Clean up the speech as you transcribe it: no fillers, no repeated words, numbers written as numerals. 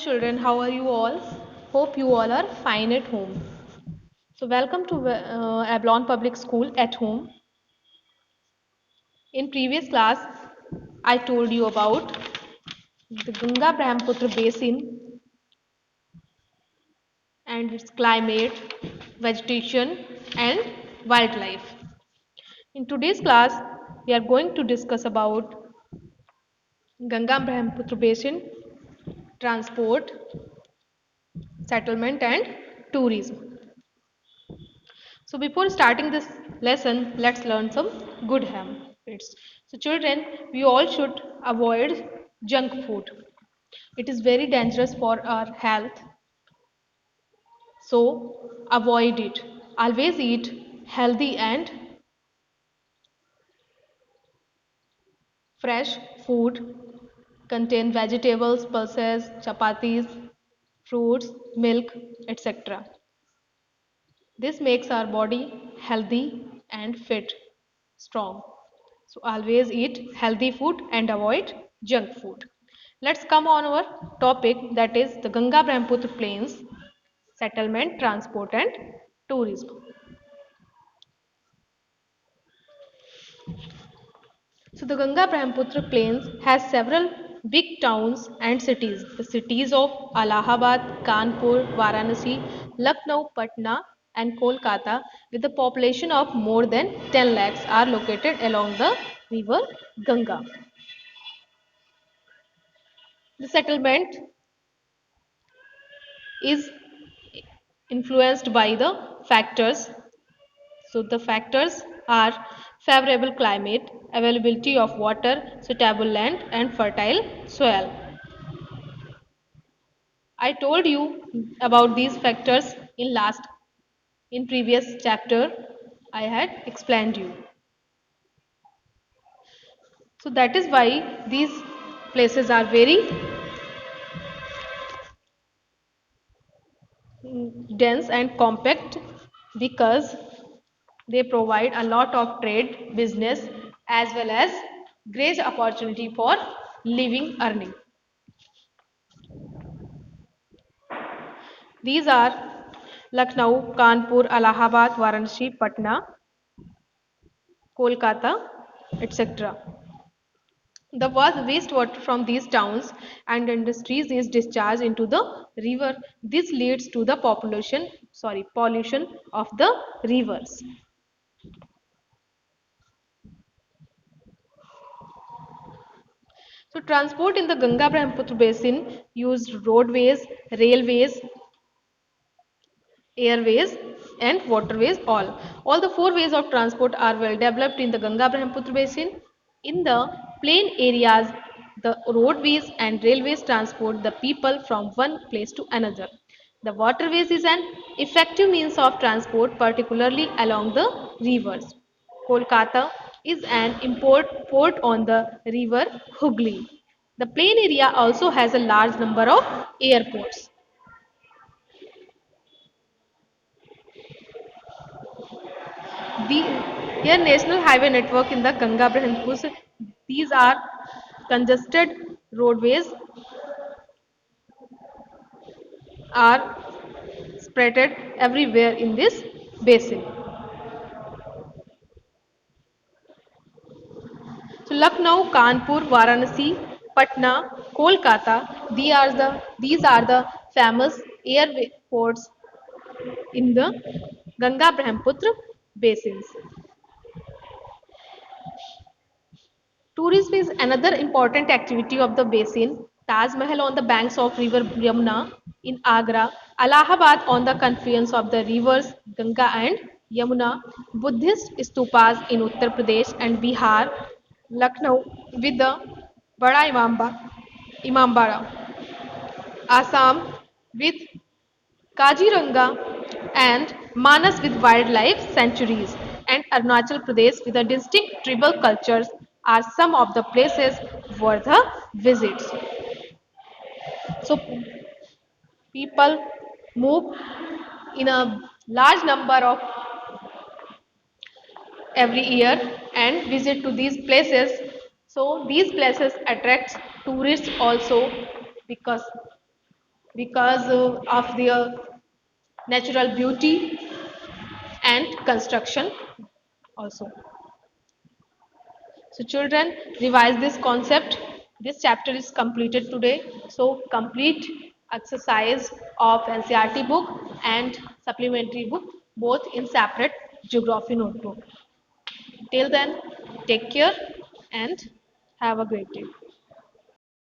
children, how are you all? Hope you all are fine at home. So welcome to Ablon Public School at home. In previous class, I told you about the Ganga Brahmaputra basin and its climate, vegetation and wildlife. In today's class, we are going to discuss about Ganga Brahmaputra basin, transport, settlement and tourism. So before starting this lesson, let's learn some good habits. So children, we all should avoid junk food. It is very dangerous for our health. So avoid it. Always eat healthy and fresh food. Contain vegetables, pulses, chapatis, fruits, milk, etc. This makes our body healthy and fit, strong. So always eat healthy food and avoid junk food. Let's come on our topic, that is the Ganga Brahmaputra plains, settlement, transport and tourism. So the Ganga Brahmaputra plains has several big towns and cities. The cities of Allahabad, Kanpur, Varanasi, Lucknow, Patna and Kolkata with a population of more than 10 lakhs are located along the river Ganga. The settlement is influenced by the factors. So the factors are favorable climate, availability of water, suitable land and fertile soil. I told you about these factors in previous chapter. I had explained you. So that is why these places are very dense and compact, because they provide a lot of trade, business as well as great opportunity for living, earning. These are Lucknow, Kanpur, Allahabad, Varanasi, Patna, Kolkata, etc. The wastewater from these towns and industries is discharged into the river. This leads to the pollution of the rivers. So transport in the Ganga Brahmaputra basin used roadways, railways, airways and waterways. All the four ways of transport are well developed in the Ganga Brahmaputra basin. In the plain areas, the roadways and railways transport the people from one place to another. The waterways is an effective means of transport, particularly along the rivers. Kolkata is an import port on the river Hooghly. The plain area also has a large number of airports. The here national highway network in the Ganga Brahmaputra. These are congested roadways are spreaded everywhere in this basin. So Lucknow, Kanpur, Varanasi, Patna, Kolkata, these are the famous airports in the Ganga Brahmaputra basins. Tourism is another important activity of the basin. Taj Mahal on the banks of river Yamuna in Agra, Allahabad on the confluence of the rivers Ganga and Yamuna, Buddhist stupas in Uttar Pradesh and Bihar, Lucknow with the Imambara, Assam with Kaziranga and Manas with wildlife sanctuaries, and Arunachal Pradesh with a distinct tribal cultures are some of the places worth a visit. So people move in a large number of every year and visit to these places. So these places attract tourists also, because because of their natural beauty and construction also. So children, revise this concept. This chapter is completed today. So complete exercise of NCERT book and supplementary book both in separate geography notebook. Till then, take care and have a great day.